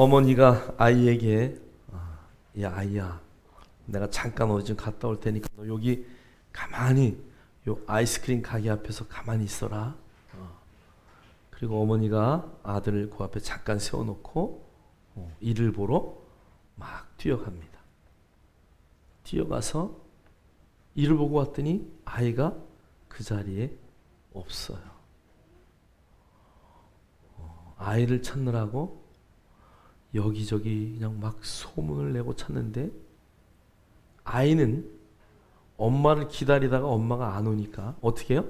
어머니가 아이에게 야 아이야, 내가 잠깐 어디 좀 갔다 올 테니까 너 여기 가만히 요 아이스크림 가게 앞에서 가만히 있어라. 그리고 어머니가 아들을 그 앞에 잠깐 세워놓고 일을 보러 막 뛰어갑니다. 뛰어가서 일을 보고 왔더니 아이가 그 자리에 없어요. 아이를 찾느라고 여기저기 그냥 막 소문을 내고 찾는데 아이는 엄마를 기다리다가 엄마가 안 오니까 어떻게 해요?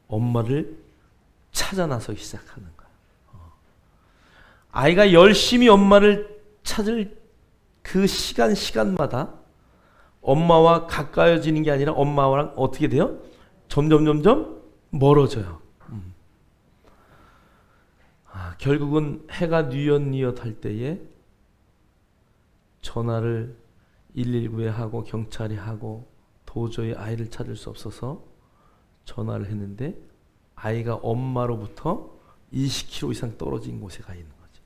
엄마를 찾아 나서기 시작하는 거예요. 아이가 열심히 엄마를 찾을 그 시간마다 엄마와 가까워지는 게 아니라 엄마랑 어떻게 돼요? 점점 멀어져요. 결국은 해가 뉘엿뉘엿 할 때에 전화를 119에 하고 경찰에 하고 도저히 아이를 찾을 수 없어서 전화를 했는데 아이가 엄마로부터 20km 이상 떨어진 곳에 가 있는 거죠.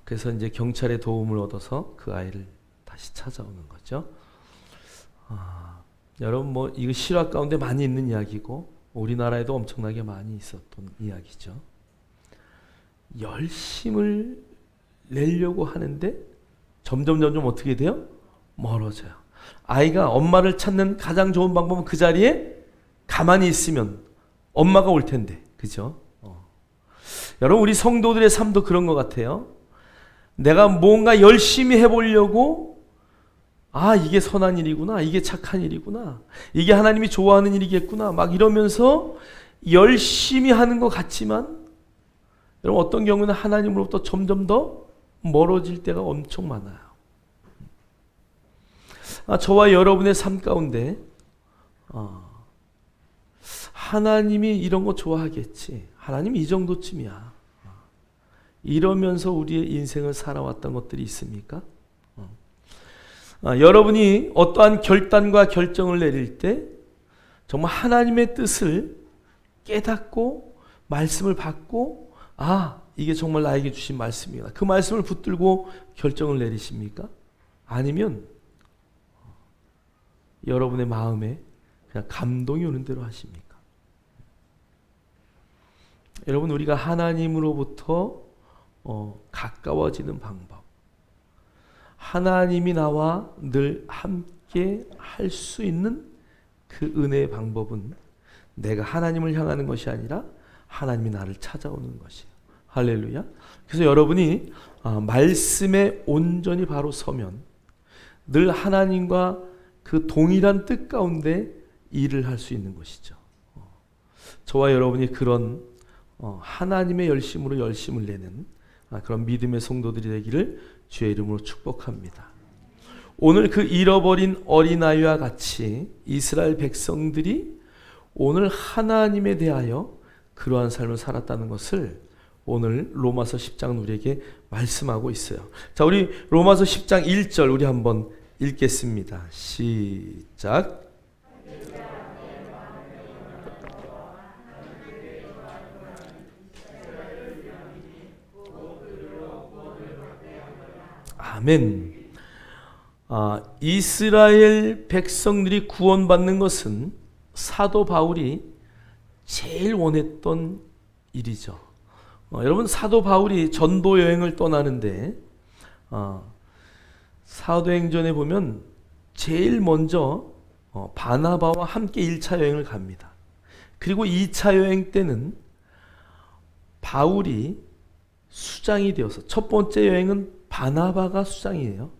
그래서 이제 경찰의 도움을 얻어서 그 아이를 다시 찾아오는 거죠. 여러분 뭐 이거 실화 가운데 많이 있는 이야기고 우리나라에도 엄청나게 많이 있었던 이야기죠. 열심을 내려고 하는데 점점 어떻게 돼요? 멀어져요. 아이가 엄마를 찾는 가장 좋은 방법은 그 자리에 가만히 있으면 엄마가 올 텐데, 그죠? 여러분 우리 성도들의 삶도 그런 것 같아요. 내가 뭔가 열심히 해보려고 이게 선한 일이구나, 이게 착한 일이구나, 이게 하나님이 좋아하는 일이겠구나 막 이러면서 열심히 하는 것 같지만 여러분 어떤 경우는 하나님으로부터 점점 더 멀어질 때가 엄청 많아요. 저와 여러분의 삶 가운데 하나님이 이런 거 좋아하겠지, 하나님이 이 정도쯤이야, 이러면서 우리의 인생을 살아왔던 것들이 있습니까? 여러분이 어떠한 결단과 결정을 내릴 때 정말 하나님의 뜻을 깨닫고 말씀을 받고 이게 정말 나에게 주신 말씀이구나, 그 말씀을 붙들고 결정을 내리십니까? 아니면 여러분의 마음에 그냥 감동이 오는 대로 하십니까? 여러분 우리가 하나님으로부터 가까워지는 방법, 하나님이 나와 늘 함께 할 수 있는 그 은혜의 방법은 내가 하나님을 향하는 것이 아니라 하나님이 나를 찾아오는 것이에요. 할렐루야. 그래서 여러분이 말씀에 온전히 바로 서면 늘 하나님과 그 동일한 뜻 가운데 일을 할 수 있는 것이죠. 저와 여러분이 그런 하나님의 열심으로 열심을 내는 그런 믿음의 성도들이 되기를 주의 이름으로 축복합니다. 오늘 그 잃어버린 어린아이와 같이 이스라엘 백성들이 오늘 하나님에 대하여 그러한 삶을 살았다는 것을 오늘 로마서 10장 우리에게 말씀하고 있어요. 자, 우리 로마서 10장 1절 우리 한번 읽겠습니다. 시작. 아멘. 이스라엘 백성들이 구원받는 것은 사도 바울이 제일 원했던 일이죠. 여러분 사도 바울이 전도 여행을 떠나는데 사도행전에 보면 제일 먼저 바나바와 함께 1차 여행을 갑니다. 그리고 2차 여행 때는 바울이 수장이 되어서, 첫 번째 여행은 바나바가 수장이에요.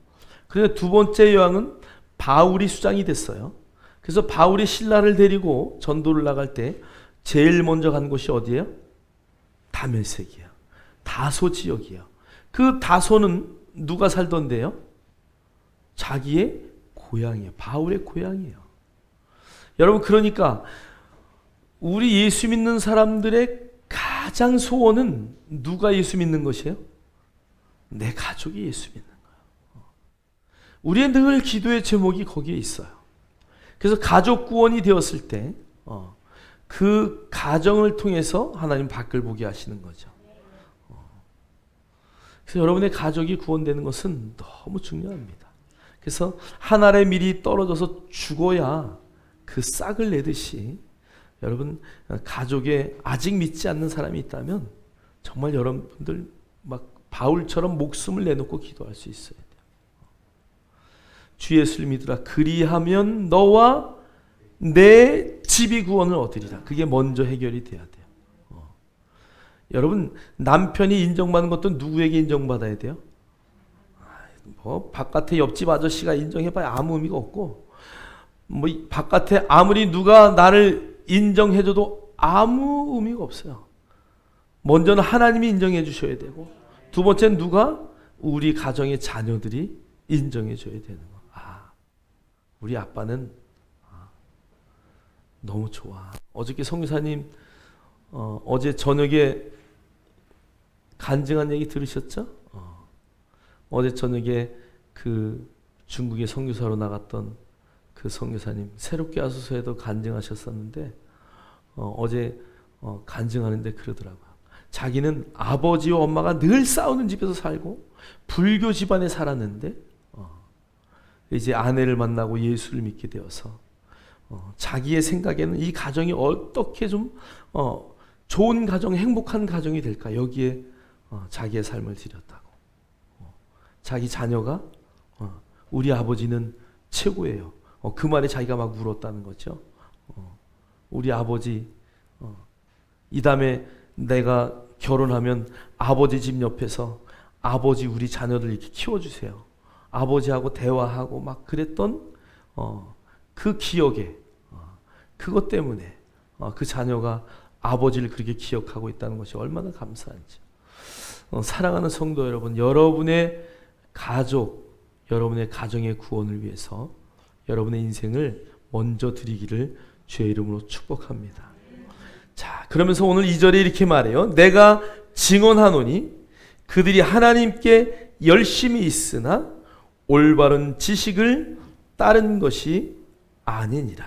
그런데 두 번째 여행은 바울이 수장이 됐어요. 그래서 바울이 신라를 데리고 전도를 나갈 때 제일 먼저 간 곳이 어디예요? 다메섹이에요. 다소 지역이에요. 그 다소는 누가 살던데요? 자기의 고향이에요. 바울의 고향이에요. 여러분 그러니까 우리 예수 믿는 사람들의 가장 소원은 누가 예수 믿는 것이에요? 내 가족이 예수 믿는 거예요. 우리의 늘 기도의 제목이 거기에 있어요. 그래서 가족 구원이 되었을 때 그 가정을 통해서 하나님 밖을 보게 하시는 거죠. 그래서 여러분의 가족이 구원되는 것은 너무 중요합니다. 그래서 한 알의 밀이 떨어져서 죽어야 그 싹을 내듯이 여러분 가족에 아직 믿지 않는 사람이 있다면 정말 여러분들 막 바울처럼 목숨을 내놓고 기도할 수 있어야 돼요. 주 예수를 믿으라. 그리하면 너와 내 집이 구원을 얻으리라. 그게 먼저 해결이 돼야 돼요. 여러분 남편이 인정받는 것도 누구에게 인정받아야 돼요? 뭐 바깥에 옆집 아저씨가 인정해봐야 아무 의미가 없고, 뭐 바깥에 아무리 누가 나를 인정해줘도 아무 의미가 없어요. 먼저는 하나님이 인정해 주셔야 되고, 두 번째는 누가? 우리 가정의 자녀들이 인정해 줘야 되는 거. 우리 아빠는 너무 좋아. 어저께 성교사님 어제 저녁에 간증한 얘기 들으셨죠? 어제 저녁에 그 중국에 선교사로 나갔던 그 선교사님 새롭게 하소서에도 간증하셨었는데 어제 간증하는데 그러더라고요. 자기는 아버지와 엄마가 늘 싸우는 집에서 살고 불교 집안에 살았는데 이제 아내를 만나고 예수를 믿게 되어서 자기의 생각에는 이 가정이 어떻게 좀 좋은 가정, 행복한 가정이 될까, 여기에 자기의 삶을 드렸다고. 자기 자녀가 우리 아버지는 최고예요. 그 말에 자기가 막 울었다는 거죠. 우리 아버지, 이 다음에 내가 결혼하면 아버지 집 옆에서 아버지 우리 자녀들 이렇게 키워주세요. 아버지하고 대화하고 막 그랬던 그 기억에 그것 때문에 그 자녀가 아버지를 그렇게 기억하고 있다는 것이 얼마나 감사한지. 사랑하는 성도 여러분, 여러분의 가족, 여러분의 가정의 구원을 위해서 여러분의 인생을 먼저 드리기를 주의 이름으로 축복합니다. 자, 그러면서 오늘 2절에 이렇게 말해요. 내가 증언하노니 그들이 하나님께 열심히 있으나 올바른 지식을 따른 것이 아니니라.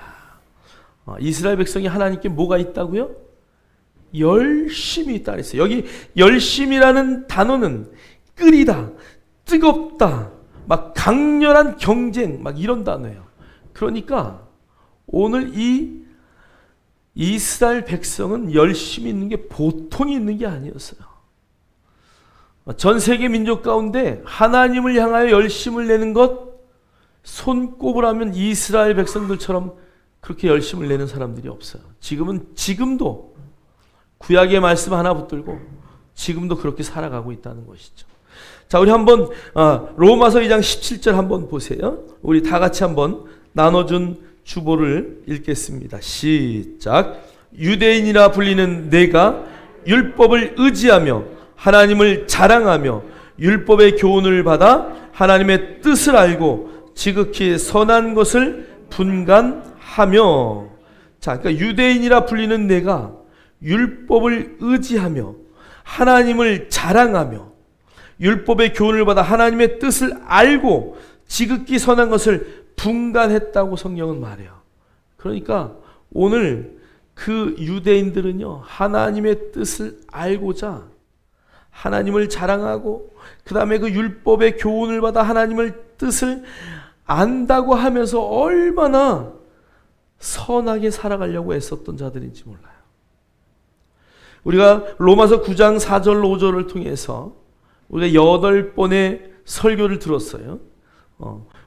이스라엘 백성이 하나님께 뭐가 있다고요? 열심히 있다 그랬어요. 여기 열심이라는 단어는 끓이다, 뜨겁다, 막 강렬한 경쟁, 막 이런 단어예요. 그러니까 오늘 이 이스라엘 백성은 열심히 있는 게 보통이 있는 게 아니었어요. 전 세계 민족 가운데 하나님을 향하여 열심을 내는 것, 손꼽으라면 이스라엘 백성들처럼 그렇게 열심을 내는 사람들이 없어요. 지금도 구약의 말씀 하나 붙들고 지금도 그렇게 살아가고 있다는 것이죠. 자, 우리 한번 로마서 2장 17절 한번 보세요. 우리 다 같이 한번 나눠준 주보를 읽겠습니다. 시작. 유대인이라 불리는 내가 율법을 의지하며 하나님을 자랑하며 율법의 교훈을 받아 하나님의 뜻을 알고 지극히 선한 것을 분간하며. 자, 그러니까 유대인이라 불리는 내가 율법을 의지하며 하나님을 자랑하며 율법의 교훈을 받아 하나님의 뜻을 알고 지극히 선한 것을 분간했다고 성경은 말해요. 그러니까 오늘 그 유대인들은요, 하나님의 뜻을 알고자 하나님을 자랑하고 그 다음에 그 율법의 교훈을 받아 하나님의 뜻을 안다고 하면서 얼마나 선하게 살아가려고 애썼던 자들인지 몰라요. 우리가 로마서 9장 4절 5절을 통해서 우리가 8번의 설교를 들었어요.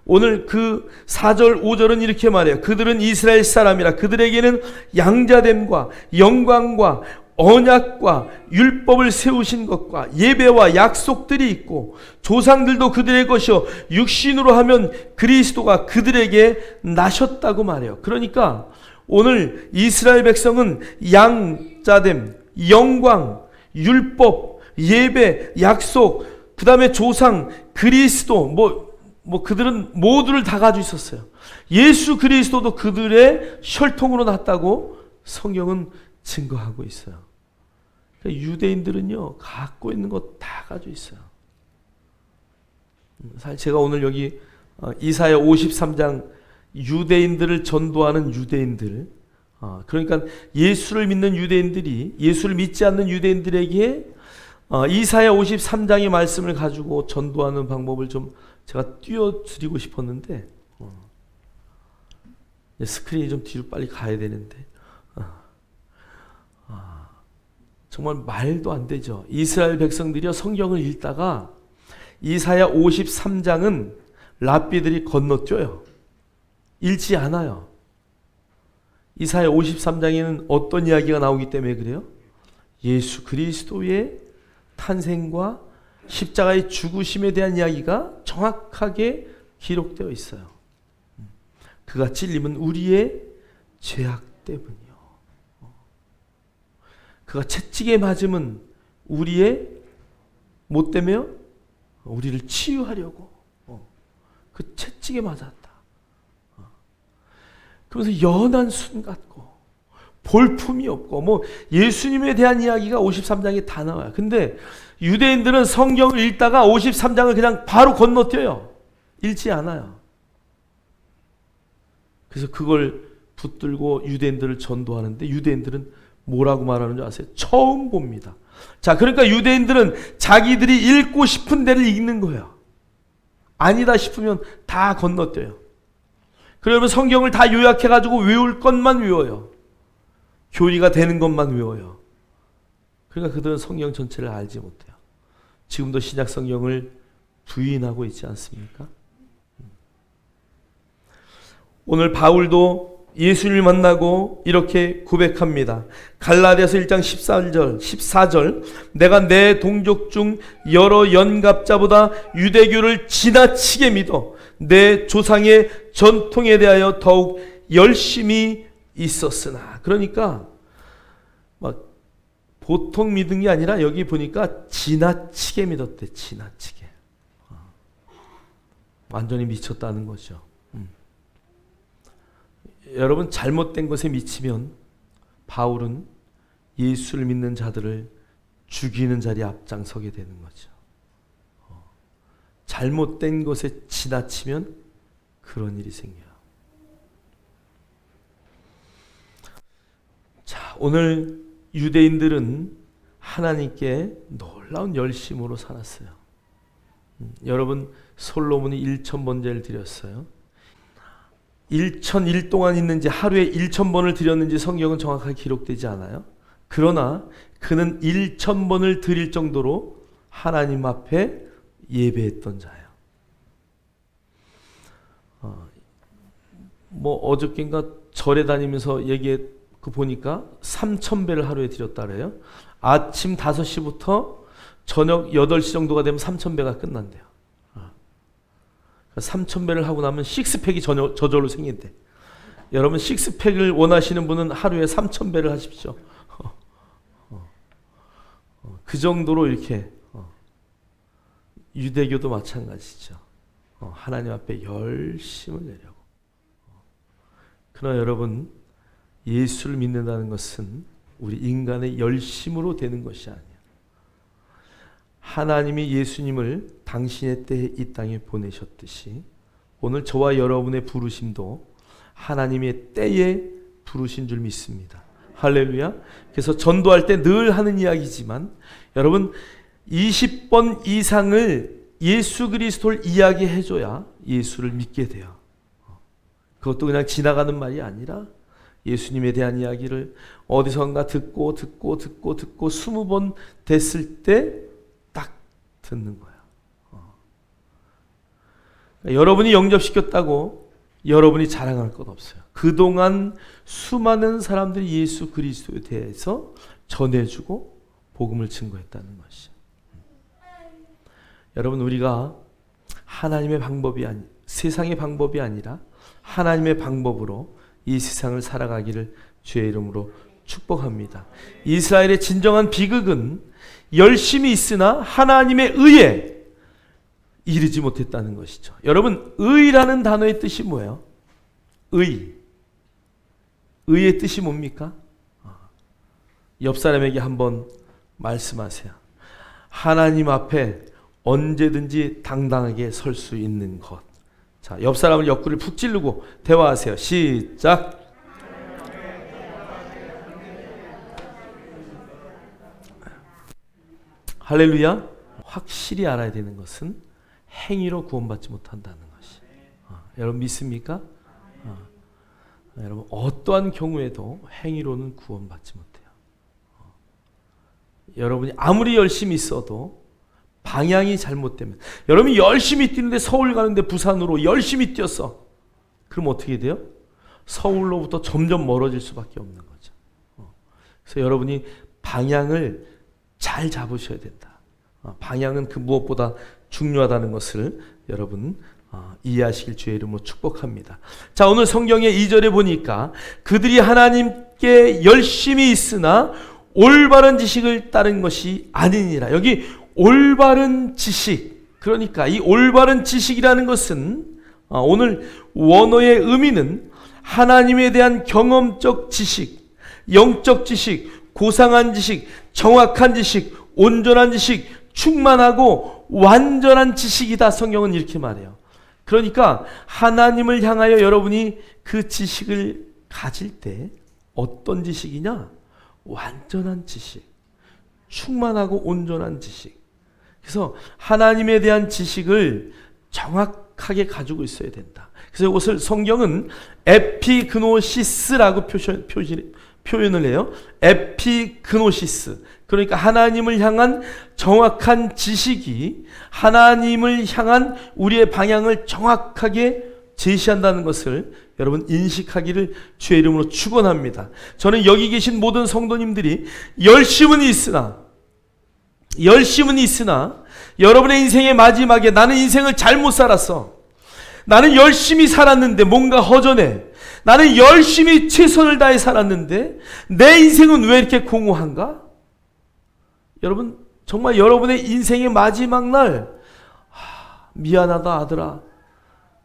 오늘 그 4절 5절은 이렇게 말해요. 그들은 이스라엘 사람이라 그들에게는 양자됨과 영광과 언약과 율법을 세우신 것과 예배와 약속들이 있고 조상들도 그들의 것이요 육신으로 하면 그리스도가 그들에게 나셨다고 말해요. 그러니까 오늘 이스라엘 백성은 양자됨, 영광, 율법, 예배, 약속, 그 다음에 조상, 그리스도, 뭐 그들은 모두를 다 가지고 있었어요. 예수 그리스도도 그들의 혈통으로 났다고 성경은 증거하고 있어요. 그러니까 유대인들은요, 갖고 있는 것 다 가지고 있어요. 사실 제가 오늘 여기 이사야 53장 유대인들을 전도하는 유대인들, 그러니까 예수를 믿는 유대인들이 예수를 믿지 않는 유대인들에게 이사야 53장의 말씀을 가지고 전도하는 방법을 좀 제가 띄워드리고 싶었는데 스크린이 좀 뒤로 빨리 가야 되는데 정말 말도 안 되죠. 이스라엘 백성들이요 성경을 읽다가 이사야 53장은 랍비들이 건너뛰어요. 읽지 않아요. 이사야 53장에는 어떤 이야기가 나오기 때문에 그래요? 예수 그리스도의 탄생과 십자가의 죽으심에 대한 이야기가 정확하게 기록되어 있어요. 그가 찔림은 우리의 죄악 때문이요. 그가 채찍에 맞음은 우리의 못 때문에요? 우리를 치유하려고 그 채찍에 맞았다. 그래서 연한 순 같고 볼품이 없고 뭐 예수님에 대한 이야기가 53장에 다 나와요. 근데 유대인들은 성경을 읽다가 53장을 그냥 바로 건너뛰어요. 읽지 않아요. 그래서 그걸 붙들고 유대인들을 전도하는데 유대인들은 뭐라고 말하는 줄 아세요? 처음 봅니다. 자, 그러니까 유대인들은 자기들이 읽고 싶은 데를 읽는 거예요. 아니다 싶으면 다 건너뛰어요. 그러면 성경을 다 요약해가지고 외울 것만 외워요. 교리가 되는 것만 외워요. 그러니까 그들은 성경 전체를 알지 못해요. 지금도 신약 성경을 부인하고 있지 않습니까? 오늘 바울도 예수님을 만나고 이렇게 고백합니다. 갈라디아서 1장 14절 내가 내 동족 중 여러 연갑자보다 유대교를 지나치게 믿어 내 조상의 전통에 대하여 더욱 열심히 있었으나. 그러니까 막 보통 믿은 게 아니라 여기 보니까 지나치게 믿었대. 지나치게. 완전히 미쳤다는 거죠. 여러분 잘못된 것에 미치면 바울은 예수를 믿는 자들을 죽이는 자리에 앞장서게 되는 거죠. 잘못된 것에 지나치면 그런 일이 생겨요. 자, 오늘 유대인들은 하나님께 놀라운 열심으로 살았어요. 여러분 솔로몬이 1000번제를 드렸어요. 1001 동안 있는지 하루에 1000번을 드렸는지 성경은 정확하게 기록되지 않아요. 그러나 그는 1000번을 드릴 정도로 하나님 앞에 예배했던 자예요. 뭐 어저께인가 절에 다니면서 보니까 3000배를 하루에 드렸다 그래요. 아침 5시부터 저녁 8시 정도가 되면 3000배가 끝난대요. 3000배를 하고 나면 식스팩이 저절로 생긴대. 여러분 식스팩을 원하시는 분은 하루에 3000배를 하십시오. 그 정도로 이렇게 유대교도 마찬가지죠. 하나님 앞에 열심을 내려고. 그러나 여러분 예수를 믿는다는 것은 우리 인간의 열심으로 되는 것이 아니에요. 하나님이 예수님을 당신의 때에 이 땅에 보내셨듯이 오늘 저와 여러분의 부르심도 하나님의 때에 부르신 줄 믿습니다. 할렐루야. 그래서 전도할 때 늘 하는 이야기지만 여러분 20번 이상을 예수 그리스도를 이야기해줘야 예수를 믿게 돼요. 그것도 그냥 지나가는 말이 아니라 예수님에 대한 이야기를 어디선가 듣고 20번 됐을 때 딱 듣는 거예요. 그러니까 여러분이 영접시켰다고 여러분이 자랑할 것 없어요. 그동안 수많은 사람들이 예수 그리스도에 대해서 전해주고 복음을 증거했다는 것이죠. 여러분 우리가 하나님의 방법이 세상의 방법이 아니라 하나님의 방법으로 이 세상을 살아가기를 주의 이름으로 축복합니다. 이스라엘의 진정한 비극은 열심히 있으나 하나님의 의에 이르지 못했다는 것이죠. 여러분 의라는 단어의 뜻이 뭐예요? 의의 뜻이 뭡니까? 옆 사람에게 한번 말씀하세요. 하나님 앞에 언제든지 당당하게 설 수 있는 것. 자, 옆 사람을 옆구리를 푹 찌르고 대화하세요. 시작. 할렐루야. 확실히 알아야 되는 것은 행위로 구원받지 못한다는 것이. 여러분 믿습니까? 여러분 어떠한 경우에도 행위로는 구원받지 못해요. 여러분이 아무리 열심히 있어도 방향이 잘못되면, 여러분이 열심히 뛰는데 서울 가는데 부산으로 열심히 뛰었어. 그럼 어떻게 돼요? 서울로부터 점점 멀어질 수밖에 없는 거죠. 그래서 여러분이 방향을 잘 잡으셔야 된다. 방향은 그 무엇보다 중요하다는 것을 여러분 이해하시길 주의 이름으로 축복합니다. 자, 오늘 성경의 2절에 보니까 그들이 하나님께 열심히 있으나 올바른 지식을 따른 것이 아니니라. 여기 올바른 지식, 그러니까 이 올바른 지식이라는 것은 오늘 원어의 의미는 하나님에 대한 경험적 지식, 영적 지식, 고상한 지식, 정확한 지식, 온전한 지식, 충만하고 완전한 지식이다. 성경은 이렇게 말해요. 그러니까 하나님을 향하여 여러분이 그 지식을 가질 때 어떤 지식이냐? 완전한 지식, 충만하고 온전한 지식. 그래서 하나님에 대한 지식을 정확하게 가지고 있어야 된다. 그래서 이것을 성경은 에피그노시스라고 표현을 해요. 에피그노시스. 그러니까 하나님을 향한 정확한 지식이 하나님을 향한 우리의 방향을 정확하게 제시한다는 것을 여러분 인식하기를 주의 이름으로 축원합니다. 저는 여기 계신 모든 성도님들이 열심은 있으나 여러분의 인생의 마지막에 나는 인생을 잘못 살았어. 나는 열심히 살았는데 뭔가 허전해. 나는 열심히 최선을 다해 살았는데 내 인생은 왜 이렇게 공허한가? 여러분 정말 여러분의 인생의 마지막 날 미안하다 아들아,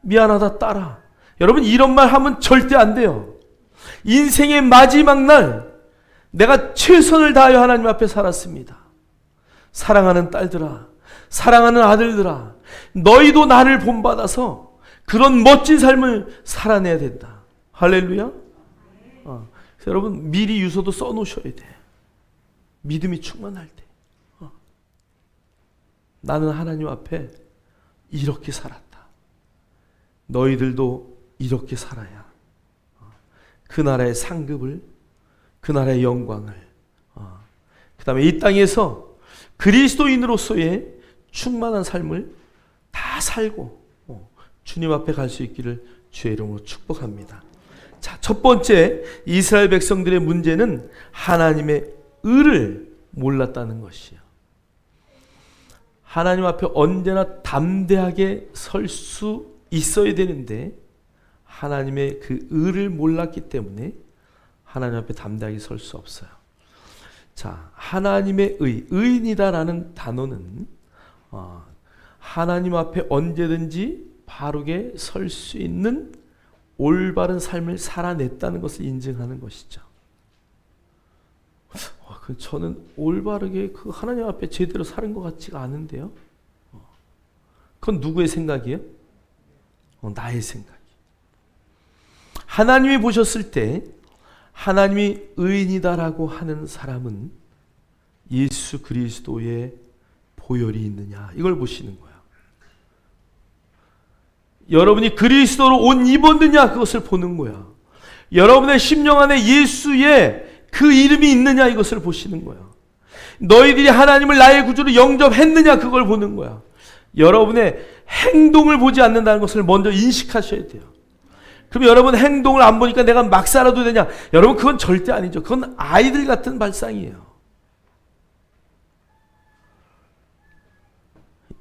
미안하다 딸아, 여러분 이런 말 하면 절대 안 돼요. 인생의 마지막 날 내가 최선을 다하여 하나님 앞에 살았습니다. 사랑하는 딸들아, 사랑하는 아들들아, 너희도 나를 본받아서 그런 멋진 삶을 살아내야 된다. 할렐루야. 그래서 여러분 미리 유서도 써놓으셔야 돼. 믿음이 충만할 때 나는 하나님 앞에 이렇게 살았다. 너희들도 이렇게 살아야 그 나라의 상급을, 그 나라의 영광을, 그 다음에 이 땅에서 그리스도인으로서의 충만한 삶을 다 살고 주님 앞에 갈 수 있기를 주의 이름으로 축복합니다. 자, 첫 번째 이스라엘 백성들의 문제는 하나님의 의를 몰랐다는 것이에요. 하나님 앞에 언제나 담대하게 설 수 있어야 되는데 하나님의 그 의를 몰랐기 때문에 하나님 앞에 담대하게 설 수 없어요. 자, 하나님의 의인이다라는 단어는 하나님 앞에 언제든지 바르게 설 수 있는 올바른 삶을 살아냈다는 것을 인증하는 것이죠. 저는 올바르게 그 하나님 앞에 제대로 사는 것 같지가 않은데요. 그건 누구의 생각이에요? 나의 생각이. 하나님이 보셨을 때 하나님이 의인이다라고 하는 사람은 예수 그리스도의 보혈이 있느냐 이걸 보시는 거예요. 여러분이 그리스도로 옷 입었느냐 그것을 보는 거야. 여러분의 심령 안에 예수의 그 이름이 있느냐 이것을 보시는 거야. 너희들이 하나님을 나의 구주로 영접했느냐 그걸 보는 거야. 여러분의 행동을 보지 않는다는 것을 먼저 인식하셔야 돼요. 그럼 여러분 행동을 안 보니까 내가 막 살아도 되냐? 여러분 그건 절대 아니죠. 그건 아이들 같은 발상이에요.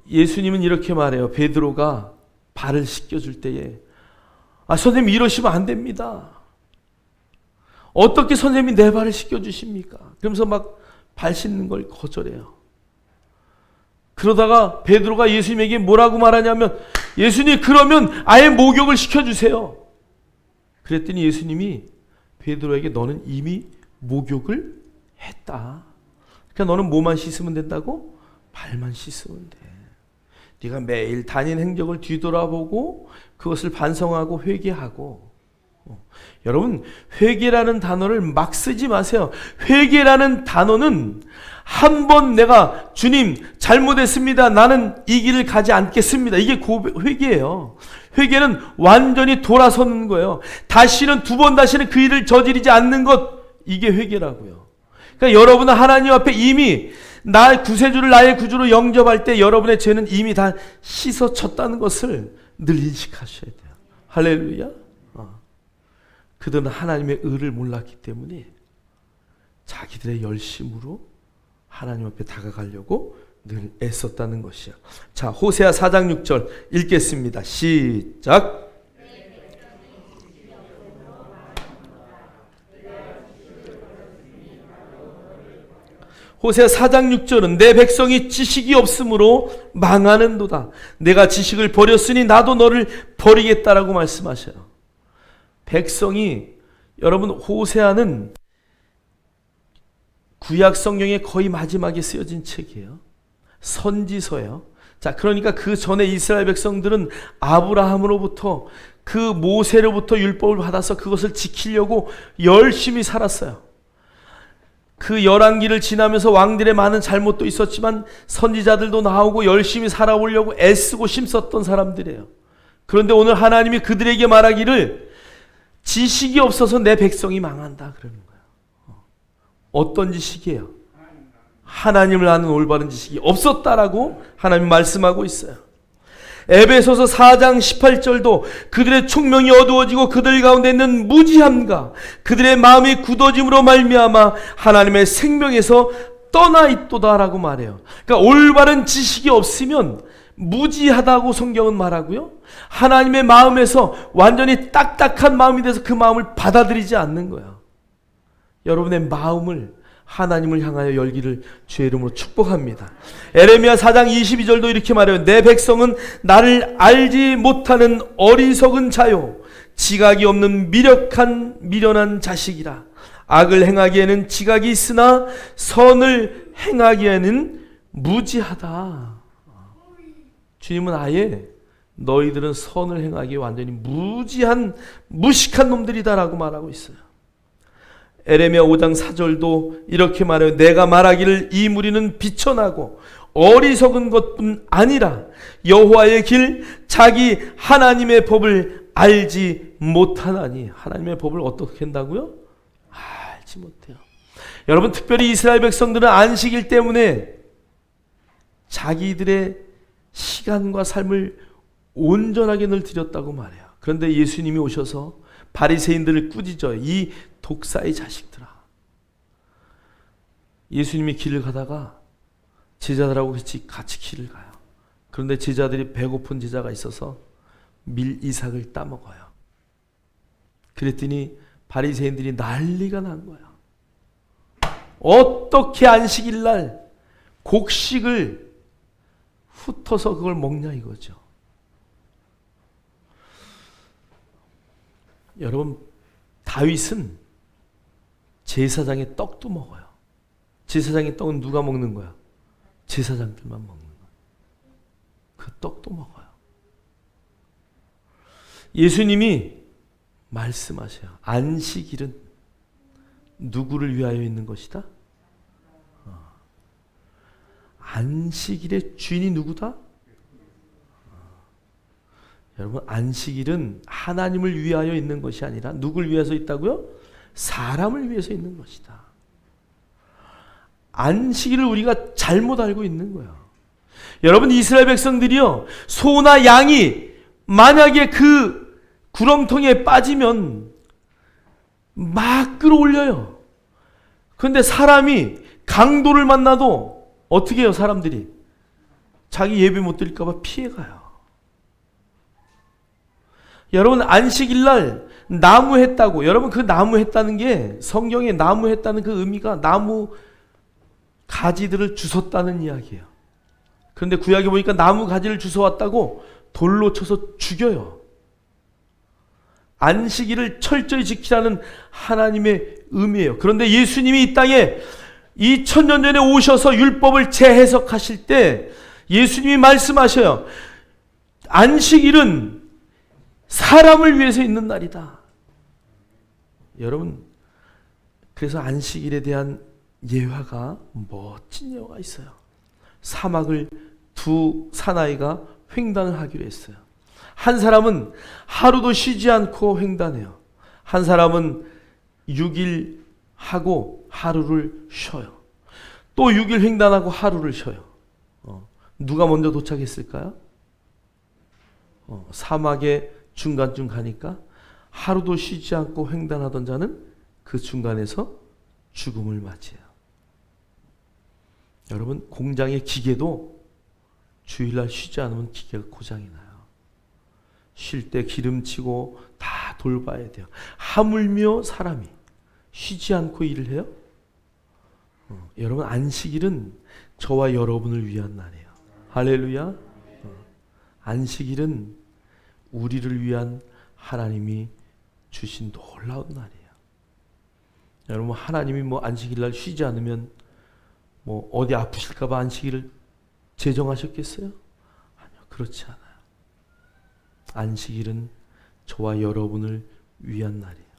예수님은 이렇게 말해요. 베드로가 발을 씻겨줄 때에 선생님 이러시면 안 됩니다. 어떻게 선생님이 내 발을 씻겨주십니까? 그러면서 막 발 씻는 걸 거절해요. 그러다가 베드로가 예수님에게 뭐라고 말하냐면 예수님 그러면 아예 목욕을 시켜주세요. 그랬더니 예수님이 베드로에게 너는 이미 목욕을 했다. 그러니까 너는 뭐만 씻으면 된다고? 발만 씻으면 돼. 네가 매일 다닌 행적을 뒤돌아보고 그것을 반성하고 회개하고 여러분, 회개라는 단어를 막 쓰지 마세요. 회개라는 단어는 한 번 내가 주님 잘못했습니다, 나는 이 길을 가지 않겠습니다, 이게 회개예요. 회개는 완전히 돌아서는 거예요. 다시는 다시는 그 일을 저지르지 않는 것, 이게 회개라고요. 그러니까 여러분은 하나님 앞에 이미 나 구세주를 나의 구주로 영접할 때 여러분의 죄는 이미 다 씻어졌다는 것을 늘 인식하셔야 돼요. 할렐루야. 그들은 하나님의 의를 몰랐기 때문에 자기들의 열심으로 하나님 앞에 다가가려고 늘 애썼다는 것이야. 자, 호세아 4장 6절 읽겠습니다. 시작. 호세아 4장 6절은 내 백성이 지식이 없으므로 망하는도다. 내가 지식을 버렸으니 나도 너를 버리겠다라고 말씀하셔요. 백성이, 여러분, 호세아는 구약 성경에 거의 마지막에 쓰여진 책이에요. 선지서예요. 자, 그러니까 그 전에 이스라엘 백성들은 아브라함으로부터 그 모세로부터 율법을 받아서 그것을 지키려고 열심히 살았어요. 그 열왕기를 지나면서 왕들의 많은 잘못도 있었지만 선지자들도 나오고 열심히 살아오려고 애쓰고 힘썼던 사람들이에요. 그런데 오늘 하나님이 그들에게 말하기를 지식이 없어서 내 백성이 망한다 그러는 거예요. 어떤 지식이에요? 하나님을 아는 올바른 지식이 없었다라고 하나님 말씀하고 있어요. 에베소서 4장 18절도 그들의 총명이 어두워지고 그들 가운데 있는 무지함과 그들의 마음이 굳어짐으로 말미암아 하나님의 생명에서 떠나 있도다라고 말해요. 그러니까 올바른 지식이 없으면 무지하다고 성경은 말하고요, 하나님의 마음에서 완전히 딱딱한 마음이 돼서 그 마음을 받아들이지 않는 거예요. 여러분의 마음을 하나님을 향하여 열기를 주의 이름으로 축복합니다. 에레미야 4장 22절도 이렇게 말해요. 내 백성은 나를 알지 못하는 어리석은 자요, 지각이 없는 미련한 자식이라. 악을 행하기에는 지각이 있으나 선을 행하기에는 무지하다. 주님은 아예 너희들은 선을 행하기에 완전히 무식한 놈들이다라고 말하고 있어요. 에레미야 5장 4절도 이렇게 말해요. 내가 말하기를 이 무리는 비천하고 어리석은 것뿐 아니라 여호와의 길 자기 하나님의 법을 알지 못하나니. 하나님의 법을 어떻게 한다고요? 알지 못해요. 여러분, 특별히 이스라엘 백성들은 안식일 때문에 자기들의 시간과 삶을 온전하게 늘 드렸다고 말해요. 그런데 예수님이 오셔서 바리새인들을 꾸짖어요. 이 독사의 자식들아. 예수님이 길을 가다가 제자들하고 같이 길을 가요. 그런데 제자들이 배고픈 제자가 있어서 밀이삭을 따먹어요. 그랬더니 바리새인들이 난리가 난 거예요. 어떻게 안식일날 곡식을 훑어서 그걸 먹냐 이거죠. 여러분, 다윗은 제사장의 떡도 먹어요. 제사장의 떡은 누가 먹는 거야? 제사장들만 먹는 거야. 그 떡도 먹어요. 예수님이 말씀하셔요. 안식일은 누구를 위하여 있는 것이다? 안식일의 주인이 누구다? 여러분, 안식일은 하나님을 위하여 있는 것이 아니라 누굴 위해서 있다고요? 사람을 위해서 있는 것이다. 안식일을 우리가 잘못 알고 있는 거예요. 여러분, 이스라엘 백성들이요, 소나 양이 만약에 그 구렁텅이에 빠지면 막 끌어올려요. 그런데 사람이 강도를 만나도 어떻게 해요? 사람들이 자기 예배 못 드릴까 봐 피해가요. 여러분, 안식일날 나무 했다고, 여러분, 그 나무 했다는 게 성경에 나무 했다는 그 의미가 나무 가지들을 주웠다는 이야기예요. 그런데 구약에 보니까 나무 가지를 주워왔다고 돌로 쳐서 죽여요. 안식일을 철저히 지키라는 하나님의 의미예요. 그런데 예수님이 이 땅에 2000년 전에 오셔서 율법을 재해석하실 때 예수님이 말씀하셔요. 안식일은 사람을 위해서 있는 날이다. 여러분, 그래서 안식일에 대한 예화가 멋진 예화가 있어요. 사막을 두 사나이가 횡단을 하기로 했어요. 한 사람은 하루도 쉬지 않고 횡단해요. 한 사람은 6일 하고 하루를 쉬어요. 또 6일 횡단하고 하루를 쉬어요. 누가 먼저 도착했을까요? 사막의 중간쯤 가니까 하루도 쉬지 않고 횡단하던 자는 그 중간에서 죽음을 맞이해요. 여러분, 공장의 기계도 주일날 쉬지 않으면 기계가 고장이 나요. 쉴 때 기름치고 다 돌봐야 돼요. 하물며 사람이 쉬지 않고 일을 해요? 여러분, 안식일은 저와 여러분을 위한 날이에요. 할렐루야. 안식일은 우리를 위한 하나님이 주신 놀라운 날이에요. 여러분, 하나님이 안식일날 쉬지 않으면 어디 아프실까봐 안식일을 제정하셨겠어요? 아니요, 그렇지 않아요. 안식일은 저와 여러분을 위한 날이에요.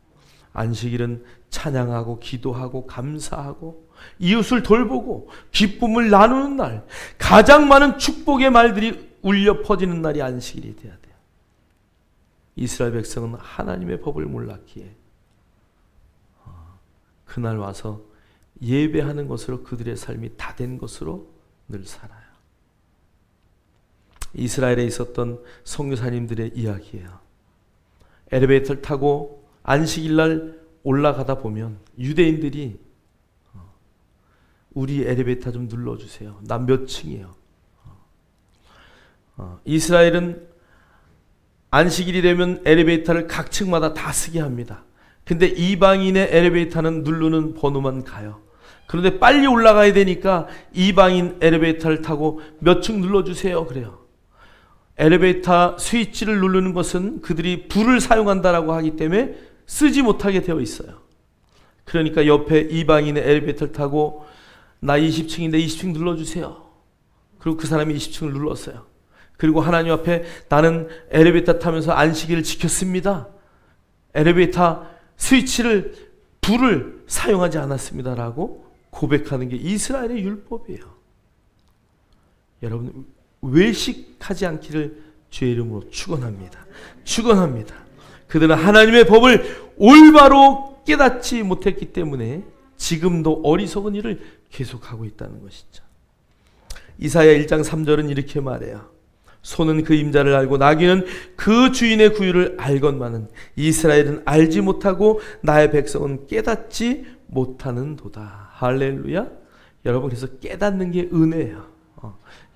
안식일은 찬양하고 기도하고 감사하고 이웃을 돌보고 기쁨을 나누는 날, 가장 많은 축복의 말들이 울려 퍼지는 날이 안식일이 돼야 돼요. 이스라엘 백성은 하나님의 법을 몰랐기에 그날 와서 예배하는 것으로 그들의 삶이 다 된 것으로 늘 살아요. 이스라엘에 있었던 선교사님들의 이야기예요. 엘리베이터를 타고 안식일날 올라가다 보면 유대인들이 우리 엘리베이터 좀 눌러주세요. 나 몇 층이에요. 이스라엘은 안식일이 되면 엘리베이터를 각 층마다 다 쓰게 합니다. 근데 이방인의 엘리베이터는 누르는 번호만 가요. 그런데 빨리 올라가야 되니까 이방인 엘리베이터를 타고 몇 층 눌러주세요 그래요. 엘리베이터 스위치를 누르는 것은 그들이 불을 사용한다라고 하기 때문에 쓰지 못하게 되어 있어요. 그러니까 옆에 이방인의 엘리베이터를 타고 나 20층인데 20층 눌러주세요. 그리고 그 사람이 20층을 눌렀어요. 그리고 하나님 앞에 나는 엘리베이터 타면서 안식일을 지켰습니다. 엘리베이터 스위치를 불을 사용하지 않았습니다라고 고백하는 게 이스라엘의 율법이에요. 여러분, 외식하지 않기를 주의 이름으로 축원합니다. 축원합니다. 그들은 하나님의 법을 올바로 깨닫지 못했기 때문에 지금도 어리석은 일을 계속하고 있다는 것이죠. 이사야 1장 3절은 이렇게 말해요. 소는 그 임자를 알고 나귀는 그 주인의 구유를 알건만은 이스라엘은 알지 못하고 나의 백성은 깨닫지 못하는도다. 할렐루야. 여러분, 그래서 깨닫는 게 은혜예요.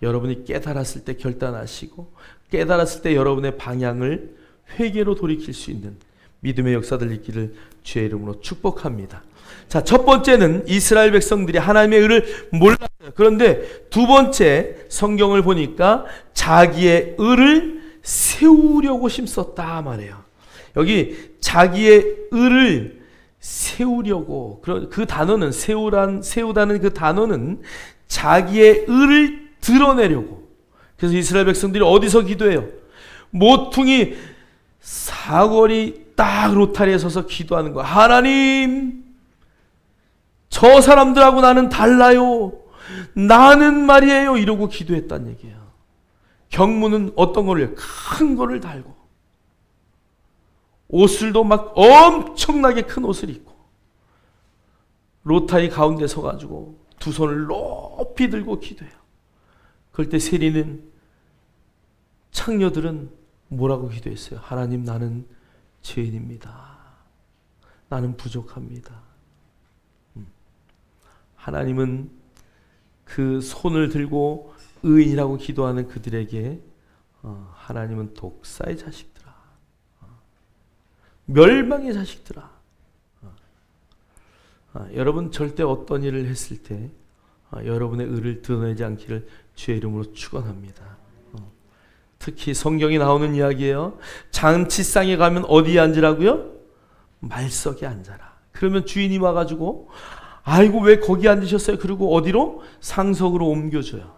여러분이 깨달았을 때 결단하시고 깨달았을 때 여러분의 방향을 회개로 돌이킬 수 있는 믿음의 역사들 있기를 주의 이름으로 축복합니다. 자, 첫 번째는 이스라엘 백성들이 하나님의 의를 몰랐어요. 그런데 두 번째, 성경을 보니까 자기의 의를 세우려고 힘썼다 말해요. 여기 자기의 의를 세우려고, 그 단어는 세우다는 그 단어는 자기의 의를 드러내려고. 그래서 이스라엘 백성들이 어디서 기도해요? 모퉁이 사거리 딱 로타리에 서서 기도하는 거야. 하나님, 저 사람들하고 나는 달라요. 나는 말이에요. 이러고 기도했단 얘기예요. 경무는 어떤 거를 해요? 큰 거를 달고 옷을도 막 엄청나게 큰 옷을 입고 로타리 가운데 서가지고 두 손을 높이 들고 기도해요. 그럴 때 세리는 창녀들은 뭐라고 기도했어요? 하나님, 나는 죄인입니다. 나는 부족합니다. 하나님은 그 손을 들고 의인이라고 기도하는 그들에게 하나님은 독사의 자식들아, 멸망의 자식들아. 여러분, 절대 어떤 일을 했을 때 여러분의 의를 드러내지 않기를 주의 이름으로 축원합니다. 특히 성경이 나오는 이야기예요. 잔치상에 가면 어디에 앉으라고요? 말석에 앉아라. 그러면 주인이 와가지고 아이고 왜 거기 앉으셨어요? 그리고 어디로? 상석으로 옮겨줘요.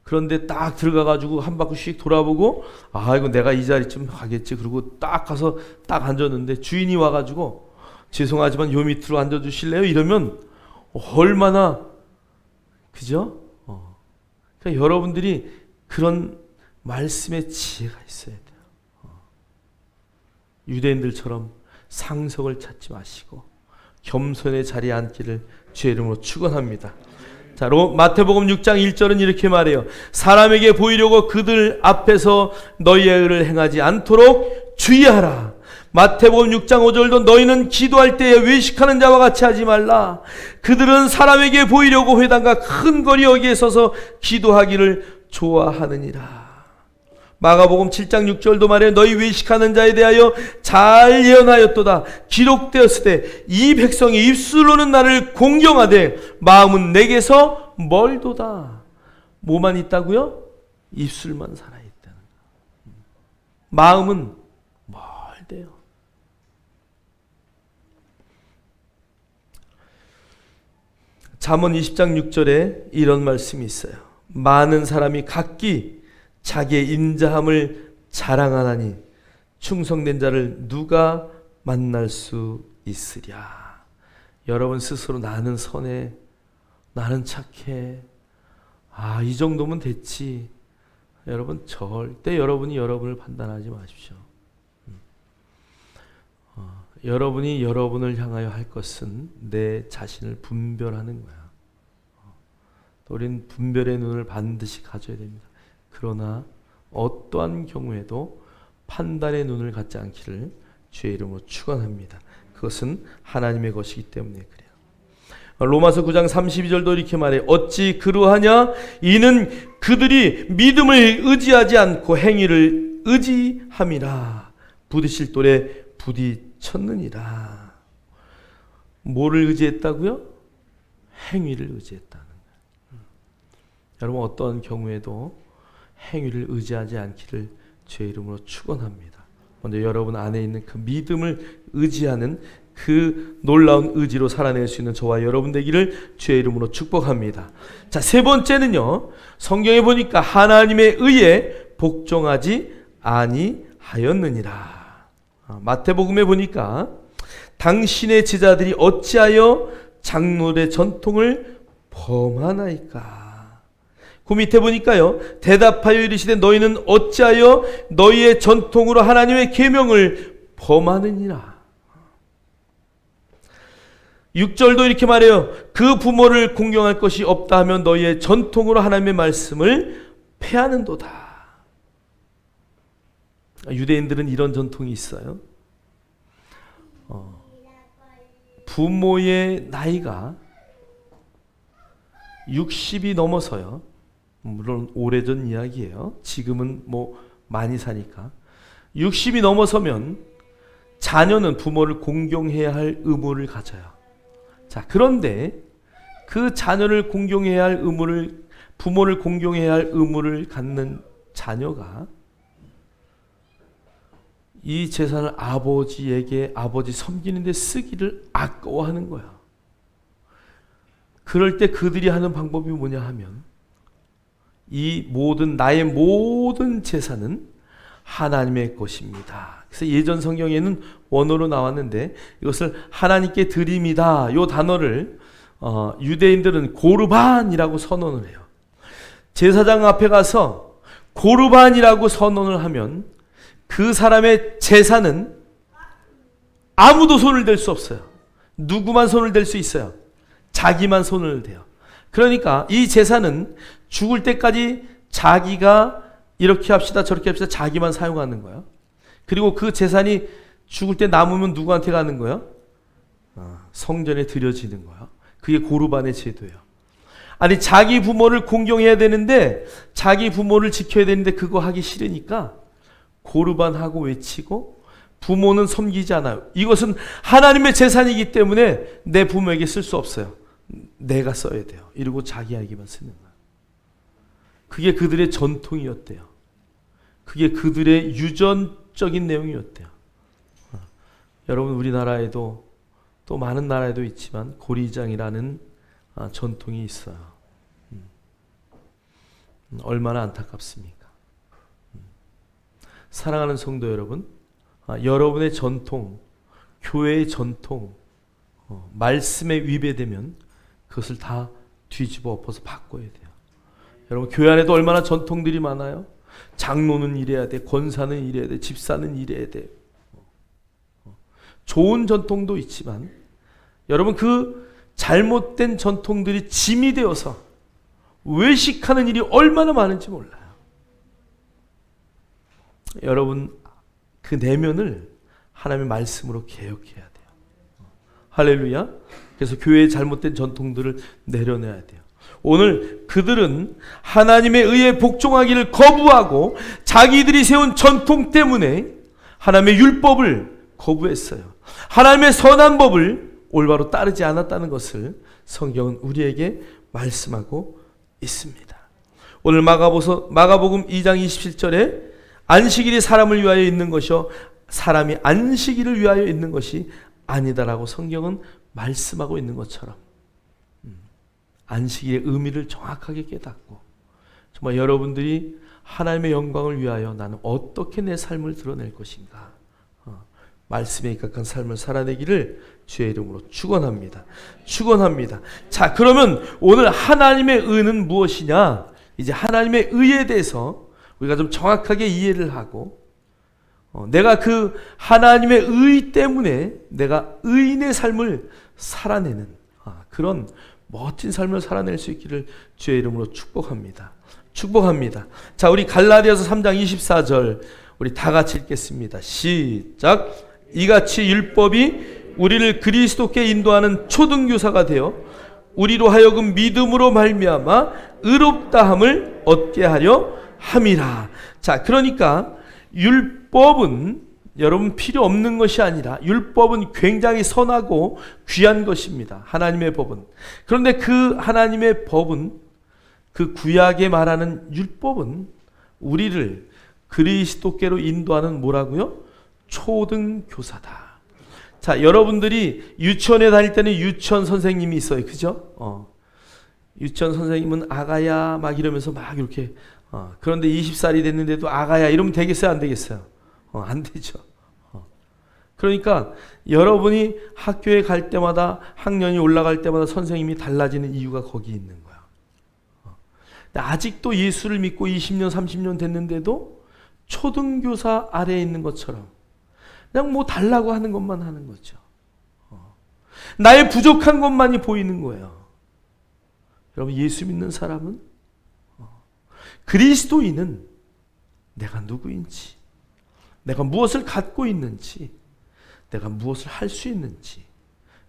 그런데 딱 들어가가지고 한 바퀴씩 돌아보고 아이고 내가 이 자리쯤 가겠지. 그리고 딱 가서 딱 앉았는데 주인이 와가지고 죄송하지만 요 밑으로 앉아주실래요? 이러면 얼마나, 그죠? 그러니까 여러분들이 그런 말씀의 지혜가 있어야 돼요. 유대인들처럼 상석을 찾지 마시고 겸손의 자리에 앉기를 주의 이름으로 축원합니다. 자, 마태복음 6장 1절은 이렇게 말해요. 사람에게 보이려고 그들 앞에서 너희의 의를 행하지 않도록 주의하라. 마태복음 6장 5절도 너희는 기도할 때에 외식하는 자와 같이 하지 말라. 그들은 사람에게 보이려고 회당과 큰 거리 여기에 서서 기도하기를 좋아하느니라. 마가복음 7장 6절도 말해 너희 외식하는 자에 대하여 잘 예언하였도다. 기록되었으되 이 백성이 입술로는 나를 공경하되 마음은 내게서 멀도다. 뭐만 있다고요? 입술만 살아있다는 거. 마음은 멀대요. 잠언 20장 6절에 이런 말씀이 있어요. 많은 사람이 각기 자기의 인자함을 자랑하나니 충성된 자를 누가 만날 수 있으랴. 여러분 스스로 나는 선해, 나는 착해, 이 정도면 됐지. 여러분 절대 여러분이 여러분을 판단하지 마십시오. 여러분이 여러분을 향하여 할 것은 내 자신을 분별하는 거야. 우리는 분별의 눈을 반드시 가져야 됩니다. 그러나 어떠한 경우에도 판단의 눈을 갖지 않기를 주의 이름으로 축원합니다. 그것은 하나님의 것이기 때문에 그래요. 로마서 9장 32절도 이렇게 말해 어찌 그러하냐 이는 그들이 믿음을 의지하지 않고 행위를 의지함이라. 부딪힐 돌에 부딪혔느니라. 뭐를 의지했다고요? 행위를 의지했다는 거예요. 여러분 어떠한 경우에도 행위를 의지하지 않기를 주의 이름으로 축원합니다. 먼저 여러분 안에 있는 그 믿음을 의지하는 그 놀라운 의지로 살아낼 수 있는 저와 여러분 되기를 주의 이름으로 축복합니다. 자, 세 번째는요. 성경에 보니까 하나님의 의에 복종하지 아니하였느니라. 마태복음에 보니까 당신의 제자들이 어찌하여 장로의 전통을 범하나이까. 그 밑에 보니까요. 대답하여 이르시되 너희는 어찌하여 너희의 전통으로 하나님의 계명을 범하느니라. 6절도 이렇게 말해요. 그 부모를 공경할 것이 없다 하면 너희의 전통으로 하나님의 말씀을 폐하는도다. 유대인들은 이런 전통이 있어요. 부모의 나이가 60이 넘어서요. 물론 오래전 이야기예요. 지금은 뭐 많이 사니까 60이 넘어서면 자녀는 부모를 공경해야 할 의무를 가져요. 자, 그런데 그 자녀를 공경해야 할 의무를, 부모를 공경해야 할 의무를 갖는 자녀가 이 재산을 아버지 섬기는 데 쓰기를 아까워하는 거야. 그럴 때 그들이 하는 방법이 뭐냐 하면 나의 모든 재산은 하나님의 것입니다. 그래서 예전 성경에는 원어로 나왔는데 이것을 하나님께 드림이다. 이 단어를 유대인들은 고르반이라고 선언을 해요. 제사장 앞에 가서 고르반이라고 선언을 하면 그 사람의 재산은 아무도 손을 댈 수 없어요. 누구만 손을 댈 수 있어요? 자기만 손을 대요. 그러니까 이 재산은 죽을 때까지 자기가 이렇게 합시다 저렇게 합시다 자기만 사용하는 거예요. 그리고 그 재산이 죽을 때 남으면 누구한테 가는 거예요? 성전에 드려지는 거예요. 그게 고르반의 제도예요. 아니 자기 부모를 공경해야 되는데 자기 부모를 지켜야 되는데 그거 하기 싫으니까 고르반하고 외치고 부모는 섬기지 않아요. 이것은 하나님의 재산이기 때문에 내 부모에게 쓸 수 없어요. 내가 써야 돼요. 이러고 자기에게만 쓰는 거예요. 그게 그들의 전통이었대요. 그게 그들의 유전적인 내용이었대요. 여러분 우리나라에도 또 많은 나라에도 있지만 고리장이라는 전통이 있어요. 얼마나 안타깝습니까? 사랑하는 성도 여러분, 여러분의 전통, 교회의 전통, 말씀에 위배되면 그것을 다 뒤집어 엎어서 바꿔야 돼요. 여러분, 교회 안에도 얼마나 전통들이 많아요. 장로는 이래야 돼, 권사는 이래야 돼, 집사는 이래야 돼. 좋은 전통도 있지만 여러분, 그 잘못된 전통들이 짐이 되어서 외식하는 일이 얼마나 많은지 몰라요. 여러분, 그 내면을 하나님의 말씀으로 개혁해야 돼요. 할렐루야. 그래서 교회의 잘못된 전통들을 내려내야 돼요. 오늘 그들은 하나님에 의해 복종하기를 거부하고 자기들이 세운 전통 때문에 하나님의 율법을 거부했어요. 하나님의 선한 법을 올바로 따르지 않았다는 것을 성경은 우리에게 말씀하고 있습니다. 오늘 마가복음 2장 27절에 안식일이 사람을 위하여 있는 것이요 사람이 안식일을 위하여 있는 것이 아니다라고 성경은 말씀하고 있는 것처럼 안식일의 의미를 정확하게 깨닫고 정말 여러분들이 하나님의 영광을 위하여 나는 어떻게 내 삶을 드러낼 것인가, 말씀에 입각한 삶을 살아내기를 주의 이름으로 축원합니다. 축원합니다. 자, 그러면 오늘 하나님의 의는 무엇이냐? 이제 하나님의 의에 대해서 우리가 좀 정확하게 이해를 하고 내가 그 하나님의 의 때문에 내가 의인의 삶을 살아내는 그런 멋진 삶을 살아낼 수 있기를 주의 이름으로 축복합니다. 축복합니다. 자, 우리 갈라디아서 3장 24절 우리 다 같이 읽겠습니다. 시작. 이같이 율법이 우리를 그리스도께 인도하는 초등교사가 되어 우리로 하여금 믿음으로 말미암아 의롭다함을 얻게 하려 함이라. 자, 그러니까 율법은 여러분 필요 없는 것이 아니라 율법은 굉장히 선하고 귀한 것입니다. 하나님의 법은. 그런데 그 하나님의 법은, 그 구약에 말하는 율법은 우리를 그리스도께로 인도하는 뭐라고요? 초등교사다. 자, 여러분들이 유치원에 다닐 때는 유치원 선생님이 있어요. 그죠? 유치원 선생님은 아가야 막 이러면서 막 이렇게 그런데 20살이 됐는데도 아가야 이러면 되겠어요? 안 되겠어요? 안 되죠. 그러니까 여러분이 학교에 갈 때마다 학년이 올라갈 때마다 선생님이 달라지는 이유가 거기 있는 거야. 아직도 예수를 믿고 20년 30년 됐는데도 초등교사 아래에 있는 것처럼 그냥 뭐 달라고 하는 것만 하는 거죠. 나의 부족한 것만이 보이는 거예요. 여러분, 예수 믿는 사람은 그리스도인은 내가 누구인지, 내가 무엇을 갖고 있는지, 내가 무엇을 할 수 있는지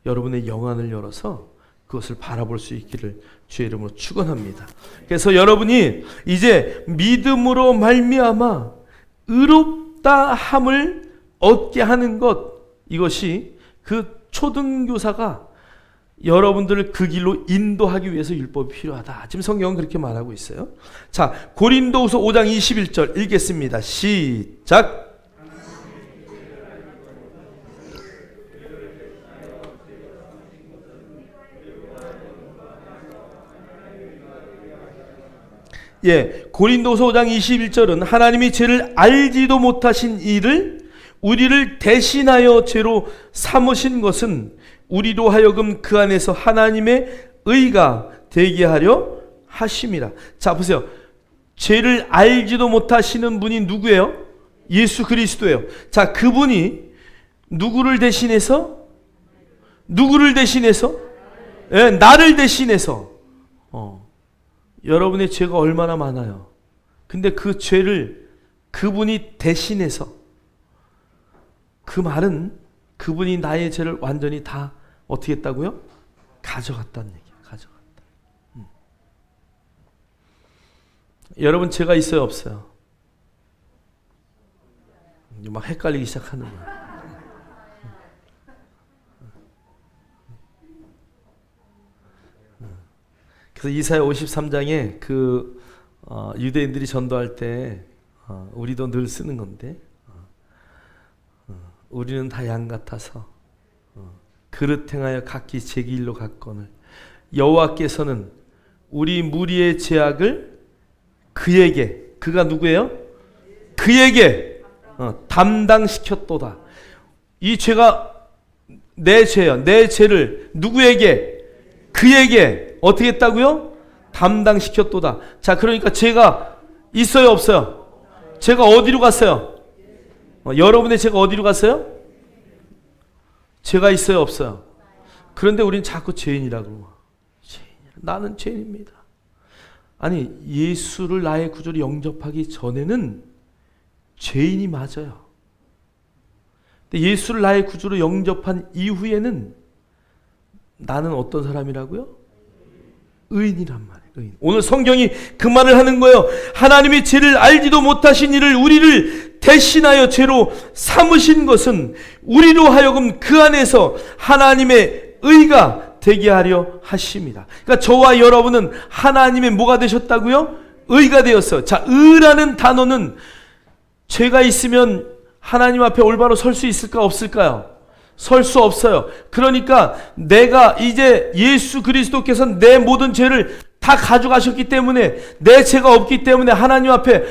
여러분의 영안을 열어서 그것을 바라볼 수 있기를 주의 이름으로 축원합니다. 그래서 여러분이 이제 믿음으로 말미암아 의롭다함을 얻게 하는 것, 이것이 그 초등교사가 여러분들을 그 길로 인도하기 위해서 율법이 필요하다. 지금 성경은 그렇게 말하고 있어요. 자, 고린도후서 5장 21절 읽겠습니다. 시작. 예, 고린도서 5장 21절은 하나님이 죄를 알지도 못하신 이를 우리를 대신하여 죄로 삼으신 것은 우리로 하여금 그 안에서 하나님의 의가 되게 하려 하심이라. 자, 보세요. 죄를 알지도 못하시는 분이 누구예요? 예수 그리스도예요. 자, 그분이 누구를 대신해서? 누구를 대신해서? 예, 나를 대신해서. 여러분의 죄가 얼마나 많아요. 근데 그 죄를 그분이 대신해서, 그 말은 그분이 나의 죄를 완전히 다 어떻게 했다고요? 가져갔다는 얘기예요. 가져갔다. 여러분, 죄가 있어요, 없어요? 막 헷갈리기 시작하는 거예요. 그래서 이사야 53장에 그 유대인들이 전도할 때 우리도 늘 쓰는 건데, 우리는 다 양 같아서 그릇 행하여 각기 제 길로 갔거늘 여호와께서는 우리 무리의 죄악을 그에게, 그가 누구예요? 그에게 담당시켰도다. 이 죄가 내 죄요. 내 죄를 누구에게? 그에게 어떻게 했다고요? 담당시켰도다. 자, 그러니까 죄가 있어요, 없어요? 죄가 어디로 갔어요? 여러분의 죄가 어디로 갔어요? 죄가 있어요, 없어요? 그런데 우리는 자꾸 죄인이라고. 나는 죄인입니다. 아니, 예수를 나의 구주로 영접하기 전에는 죄인이 맞아요. 근데 예수를 나의 구주로 영접한 이후에는 나는 어떤 사람이라고요? 의인이란 말이에요. 의인. 오늘 성경이 그 말을 하는 거예요. 하나님이 죄를 알지도 못하신 이를 우리를 대신하여 죄로 삼으신 것은 우리로 하여금 그 안에서 하나님의 의가 되게 하려 하십니다. 그러니까 저와 여러분은 하나님의 뭐가 되셨다고요? 의가 되었어요. 자, 의라는 단어는 죄가 있으면 하나님 앞에 올바로 설 수 있을까 없을까요? 설 수 없어요. 그러니까 내가 이제 예수 그리스도께서 내 모든 죄를 다 가져가셨기 때문에 내 죄가 없기 때문에 하나님 앞에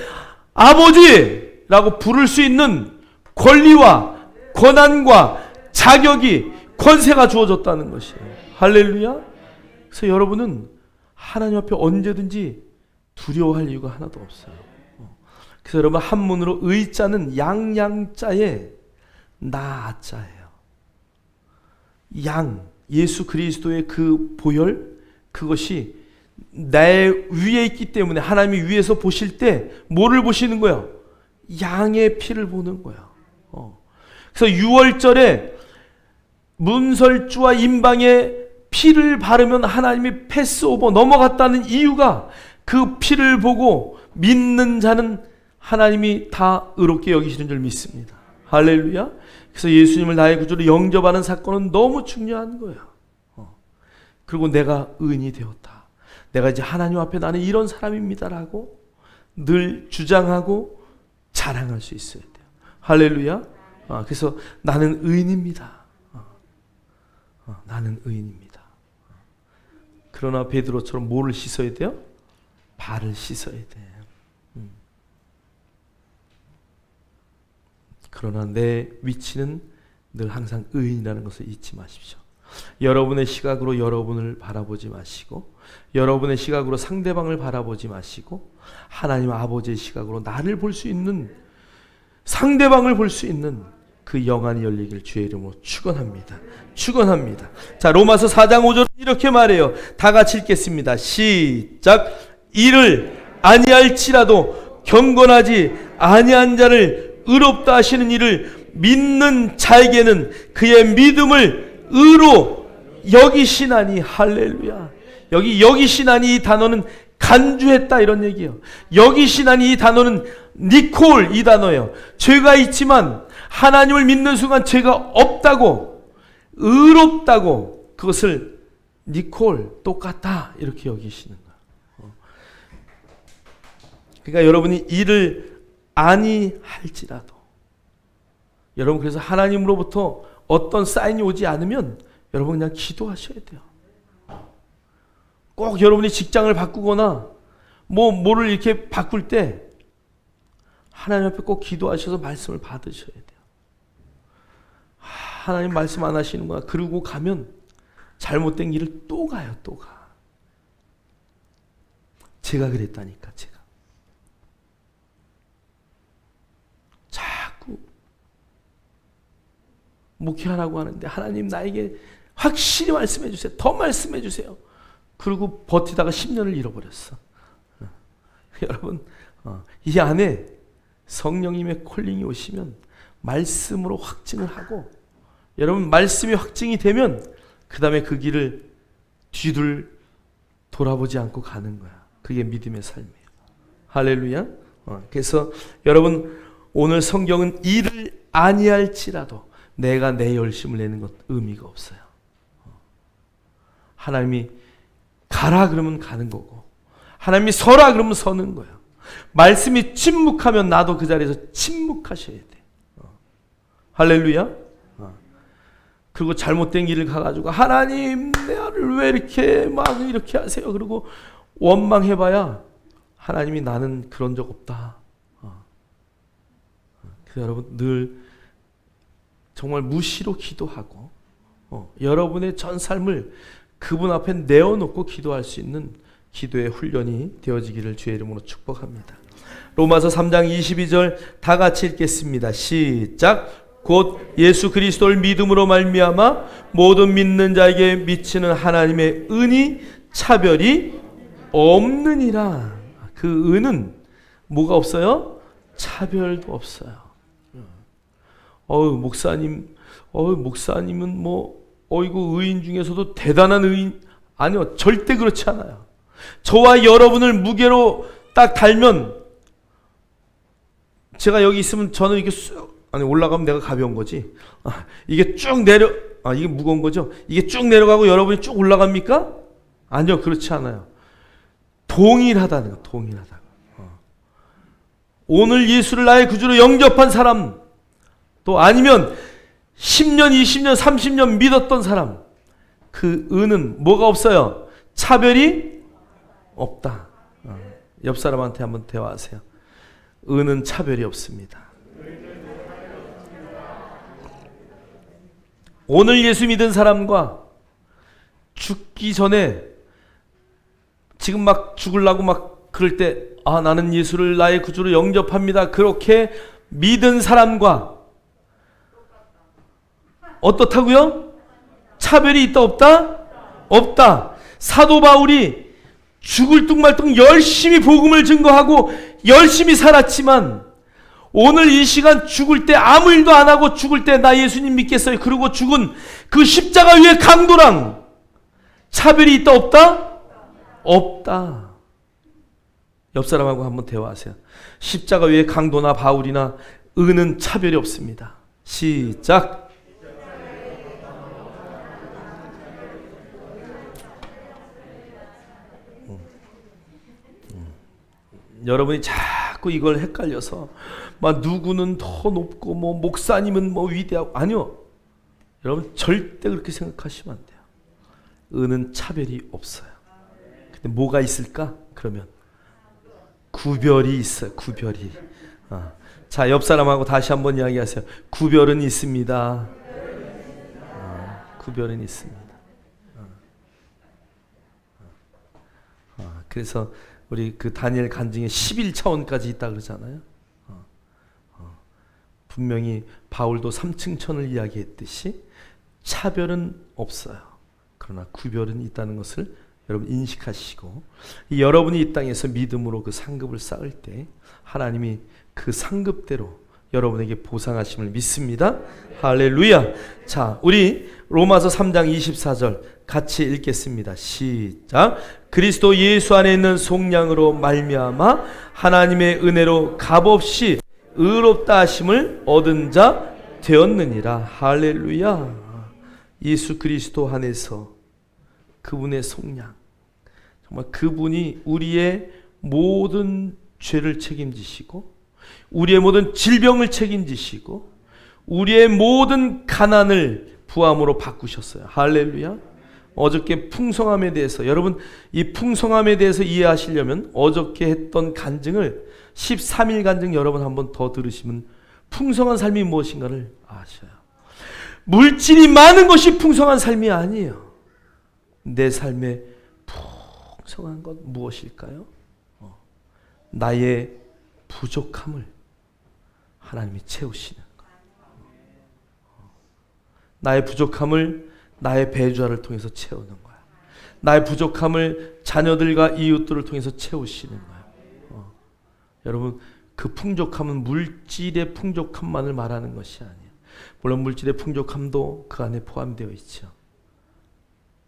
아버지라고 부를 수 있는 권리와 권한과 자격이 권세가 주어졌다는 것이에요. 할렐루야. 그래서 여러분은 하나님 앞에 언제든지 두려워할 이유가 하나도 없어요. 그래서 여러분 한문으로 의자는 양양자에 나자예요. 양, 예수 그리스도의 그 보혈, 그것이 내 위에 있기 때문에 하나님이 위에서 보실 때 뭐를 보시는 거예요? 양의 피를 보는 거예요. 그래서 6월절에 문설주와 임방에 피를 바르면 하나님이 패스오버 넘어갔다는 이유가 그 피를 보고 믿는 자는 하나님이 다 의롭게 여기시는 줄 믿습니다. 할렐루야. 그래서 예수님을 나의 구주로 영접하는 사건은 너무 중요한 거예요. 그리고 내가 의인이 되었다. 내가 이제 하나님 앞에 나는 이런 사람입니다라고 늘 주장하고 자랑할 수 있어야 돼요. 할렐루야. 그래서 나는 의인입니다. 나는 의인입니다. 그러나 베드로처럼 뭐를 씻어야 돼요? 발을 씻어야 돼요. 그러나 내 위치는 늘 항상 의인이라는 것을 잊지 마십시오. 여러분의 시각으로 여러분을 바라보지 마시고 여러분의 시각으로 상대방을 바라보지 마시고 하나님 아버지의 시각으로 나를 볼 수 있는, 상대방을 볼 수 있는 그 영안이 열리길 주의 이름으로 축원합니다. 축원합니다. 자, 로마서 4장 5절은 이렇게 말해요. 다 같이 읽겠습니다. 시작. 이를 아니할지라도 경건하지 아니한 자를 의롭다 하시는 이를 믿는 자에게는 그의 믿음을 의로 여기시나니. 할렐루야. 여기 여기시나니 이 단어는 간주했다 이런 얘기예요. 여기시나니 이 단어는 니콜 이 단어예요. 죄가 있지만 하나님을 믿는 순간 죄가 없다고, 의롭다고, 그것을 니콜 똑같다 이렇게 여기시는 거예요. 그러니까 여러분이 이를 아니할지라도, 여러분 그래서 하나님으로부터 어떤 사인이 오지 않으면 여러분 그냥 기도하셔야 돼요. 꼭 여러분이 직장을 바꾸거나 뭐를 이렇게 바꿀 때 하나님 앞에 꼭 기도하셔서 말씀을 받으셔야 돼요. 하나님 말씀 안 하시는구나. 그러고 가면 잘못된 길을 또 가요. 또 가. 제가 그랬다니까. 제가 자꾸 목회하라고 하는데 하나님 나에게 확실히 말씀해 주세요. 더 말씀해 주세요. 그리고 버티다가 10년을 잃어버렸어. 여러분 이 안에 성령님의 콜링이 오시면 말씀으로 확증을 하고, 여러분 말씀이 확증이 되면 그 다음에 그 길을 뒤를 돌아보지 않고 가는 거야. 그게 믿음의 삶이에요. 할렐루야. 그래서 여러분 오늘 성경은 이를 아니할지라도 내가 내 열심을 내는 것 의미가 없어요. 하나님이 가라 그러면 가는 거고, 하나님이 서라 그러면 서는 거예요. 말씀이 침묵하면 나도 그 자리에서 침묵하셔야 돼. 할렐루야. 그리고 잘못된 길을 가가지고 하나님 나를 왜 이렇게 막 이렇게 하세요. 그리고 원망해봐야 하나님이 나는 그런 적 없다. 그래서 여러분 늘 정말 무시로 기도하고 여러분의 전 삶을 그분 앞에 내어놓고 기도할 수 있는 기도의 훈련이 되어지기를 주의 이름으로 축복합니다. 로마서 3장 22절 다 같이 읽겠습니다. 시작. 곧 예수 그리스도를 믿음으로 말미암아 모든 믿는 자에게 미치는 하나님의 은이 차별이 없느니라. 그 은은 뭐가 없어요? 차별도 없어요. 목사님은 뭐 의인 중에서도 대단한 의인. 아니요, 절대 그렇지 않아요. 저와 여러분을 무게로 딱 달면, 제가 여기 있으면 저는 이게 올라가면 내가 가벼운 거지. 이게 이게 무거운 거죠. 이게 쭉 내려가고 여러분이 쭉 올라갑니까? 아니요, 그렇지 않아요. 동일하다는 거, 동일하다. 오늘 예수를 나의 구주로 영접한 사람, 또 아니면 10년, 20년, 30년 믿었던 사람, 그 은은 뭐가 없어요? 차별이 없다. 옆 사람한테 한번 대화하세요. 은은 차별이 없습니다. 오늘 예수 믿은 사람과 죽기 전에 지금 막 죽으려고 막 그럴 때 나는 예수를 나의 구주로 영접합니다. 그렇게 믿은 사람과 어떻다고요? 차별이 있다 없다? 없다. 사도 바울이 죽을 뚱말뚱 열심히 복음을 증거하고 열심히 살았지만 오늘 이 시간 죽을 때 아무 일도 안 하고 죽을 때 나 예수님 믿겠어요. 그리고 죽은 그 십자가 위의 강도랑 차별이 있다 없다? 없다. 옆 사람하고 한번 대화하세요. 십자가 위의 강도나 바울이나 은은 차별이 없습니다. 시작. 여러분이 자꾸 이걸 헷갈려서 막 누구는 더 높고 뭐 목사님은 뭐 위대하고, 아니요. 여러분 절대 그렇게 생각하시면 안 돼요. 은은 차별이 없어요. 근데 뭐가 있을까? 그러면 구별이 있어요. 구별이. 자, 옆 사람하고 다시 한번 이야기하세요. 구별은 있습니다. 구별은 있습니다. 그래서 우리 그 다니엘 간증에 11차원까지 있다 그러잖아요. 분명히 바울도 3층천을 이야기했듯이 차별은 없어요. 그러나 구별은 있다는 것을 여러분 인식하시고, 여러분이 이 땅에서 믿음으로 그 상급을 쌓을 때 하나님이 그 상급대로 여러분에게 보상하심을 믿습니다. 할렐루야. 자, 우리 로마서 3장 24절 같이 읽겠습니다. 시작. 그리스도 예수 안에 있는 속량으로 말미암아 하나님의 은혜로 값없이 의롭다 하심을 얻은 자 되었느니라. 할렐루야. 예수 그리스도 안에서 그분의 속량, 정말 그분이 우리의 모든 죄를 책임지시고 우리의 모든 질병을 책임지시고 우리의 모든 가난을 부함으로 바꾸셨어요. 할렐루야. 어저께 풍성함에 대해서, 여러분 이 풍성함에 대해서 이해하시려면 어저께 했던 간증을 13일 간증 여러분 한번 더 들으시면 풍성한 삶이 무엇인가를 아셔요. 물질이 많은 것이 풍성한 삶이 아니에요. 내 삶의 풍성한 것 무엇일까요? 나의 부족함을 하나님이 채우시는 거예요. 나의 부족함을 나의 배주자를 통해서 채우는 거야. 나의 부족함을 자녀들과 이웃들을 통해서 채우시는 거야. 여러분 그 풍족함은 물질의 풍족함만을 말하는 것이 아니에요. 물론 물질의 풍족함도 그 안에 포함되어 있죠.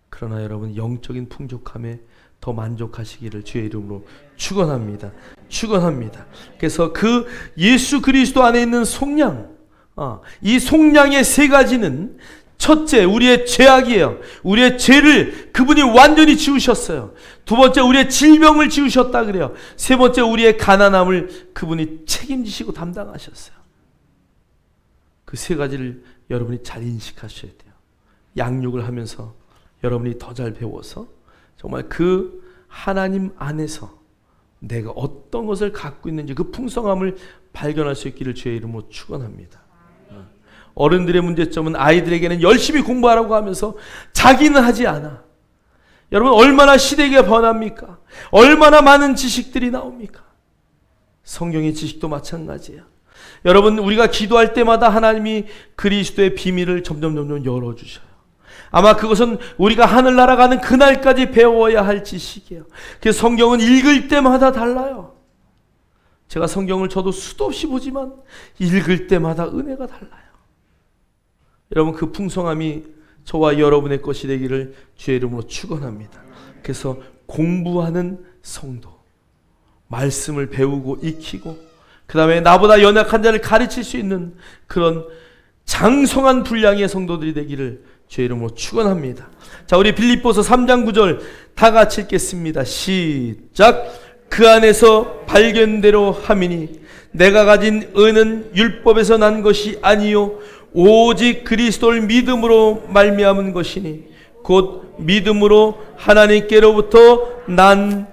그러나 여러분 영적인 풍족함에 더 만족하시기를 주의 이름으로 축원합니다. 축원합니다. 그래서 그 예수 그리스도 안에 있는 속량, 이 속량의 세 가지는 첫째, 우리의 죄악이에요. 우리의 죄를 그분이 완전히 지우셨어요. 두 번째, 우리의 질병을 지우셨다 그래요. 세 번째, 우리의 가난함을 그분이 책임지시고 담당하셨어요. 그 세 가지를 여러분이 잘 인식하셔야 돼요. 양육을 하면서 여러분이 더 잘 배워서 정말 그 하나님 안에서 내가 어떤 것을 갖고 있는지 그 풍성함을 발견할 수 있기를 주의 이름으로 축원합니다. 어른들의 문제점은 아이들에게는 열심히 공부하라고 하면서 자기는 하지 않아. 여러분, 얼마나 시대가 변합니까? 얼마나 많은 지식들이 나옵니까? 성경의 지식도 마찬가지예요. 여러분, 우리가 기도할 때마다 하나님이 그리스도의 비밀을 점점 열어주셔요. 아마 그것은 우리가 하늘나라 가는 그날까지 배워야 할 지식이에요. 그래서 성경은 읽을 때마다 달라요. 제가 성경을 저도 수도 없이 보지만 읽을 때마다 은혜가 달라요. 여러분, 그 풍성함이 저와 여러분의 것이 되기를 주의 이름으로 축원합니다. 그래서 공부하는 성도, 말씀을 배우고 익히고 그 다음에 나보다 연약한 자를 가르칠 수 있는 그런 장성한 분량의 성도들이 되기를 주의 이름으로 축원합니다. 자, 우리 빌립보서 3장 9절 다 같이 읽겠습니다. 시작. 그 안에서 발견대로 함이니 내가 가진 은은 율법에서 난 것이 아니요 오직 그리스도를 믿음으로 말미암은 것이니 곧 믿음으로 하나님께로부터 난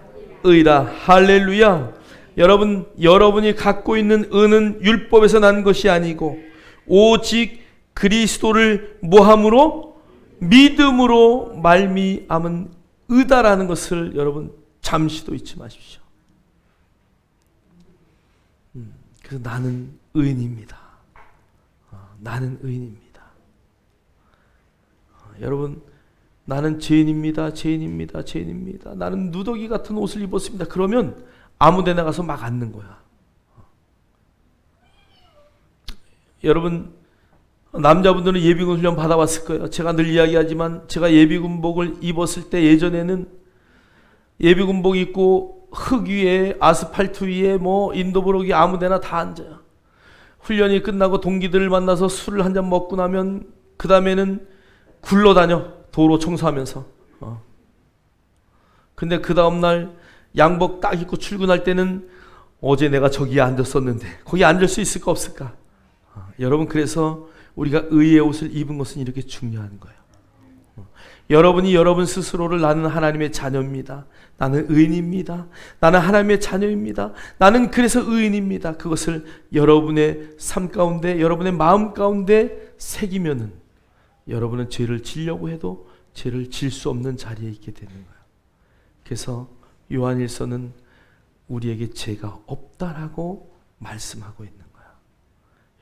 의라. 할렐루야. 여러분, 여러분이 갖고 있는 은은 율법에서 난 것이 아니고 오직 그리스도를 뭐함으로? 믿음으로 말미암은 의다라는 것을 여러분 잠시도 잊지 마십시오. 그래서 나는 의인입니다. 나는 의인입니다. 여러분, 나는 죄인입니다. 죄인입니다. 죄인입니다. 나는 누더기 같은 옷을 입었습니다. 그러면 아무 데나 가서 막 앉는 거야. 여러분, 남자분들은 예비군 훈련 받아봤을 거예요. 제가 늘 이야기하지만 제가 예비군복을 입었을 때 예전에는 예비군복 입고 흙 위에 아스팔트 위에 뭐 인도브로기 아무 데나 다 앉아요. 훈련이 끝나고 동기들을 만나서 술을 한 잔 먹고 나면 그 다음에는 굴러다녀. 도로 청소하면서. 근데 그 다음날 양복 딱 입고 출근할 때는 어제 내가 저기에 앉았었는데 거기 앉을 수 있을까 없을까? 여러분, 그래서 우리가 의의 옷을 입은 것은 이렇게 중요한 거예요. 여러분이 여러분 스스로를 나는 하나님의 자녀입니다. 나는 의인입니다. 나는 하나님의 자녀입니다. 나는 그래서 의인입니다. 그것을 여러분의 삶 가운데, 여러분의 마음 가운데 새기면은 여러분은 죄를 지려고 해도 죄를 질 수 없는 자리에 있게 되는 거예요. 그래서 요한일서는 우리에게 죄가 없다라고 말씀하고 있는 거예요.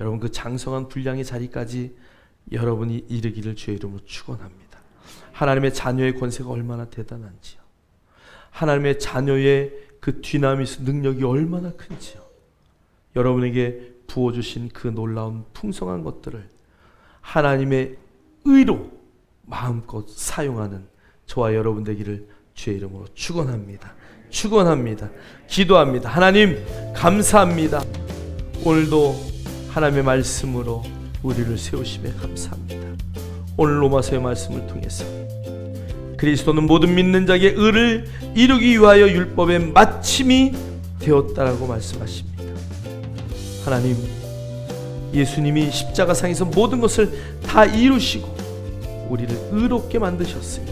여러분, 그 장성한 분량의 자리까지 여러분이 이르기를 주의 이름으로 축원합니다. 하나님의 자녀의 권세가 얼마나 대단한지요. 하나님의 자녀의 그 디나미스 능력이 얼마나 큰지요. 여러분에게 부어주신 그 놀라운 풍성한 것들을 하나님의 의로 마음껏 사용하는 저와 여러분 되기를 주의 이름으로 축원합니다. 축원합니다. 기도합니다. 하나님, 감사합니다. 오늘도 하나님의 말씀으로 우리를 세우심에 감사합니다. 오늘 로마서의 말씀을 통해서 그리스도는 모든 믿는 자에게 의를 이루기 위하여 율법의 마침이 되었다라고 말씀하십니다. 하나님, 예수님이 십자가상에서 모든 것을 다 이루시고 우리를 의롭게 만드셨으니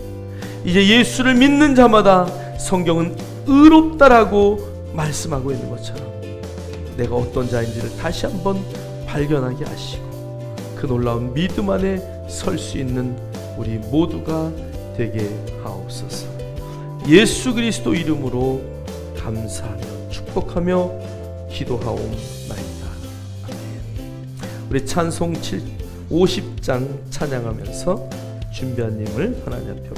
이제 예수를 믿는 자마다 성경은 의롭다라고 말씀하고 있는 것처럼 내가 어떤 자인지를 다시 한번 발견하게 하시고 그 놀라운 믿음 안에 설 수 있는 우리 모두가 되게 하옵소서. 예수 그리스도 이름으로 감사하며 축복하며 기도하옵나이다. 아멘. 우리 찬송 50장 찬양하면서 준비한 님을 하나님 앞에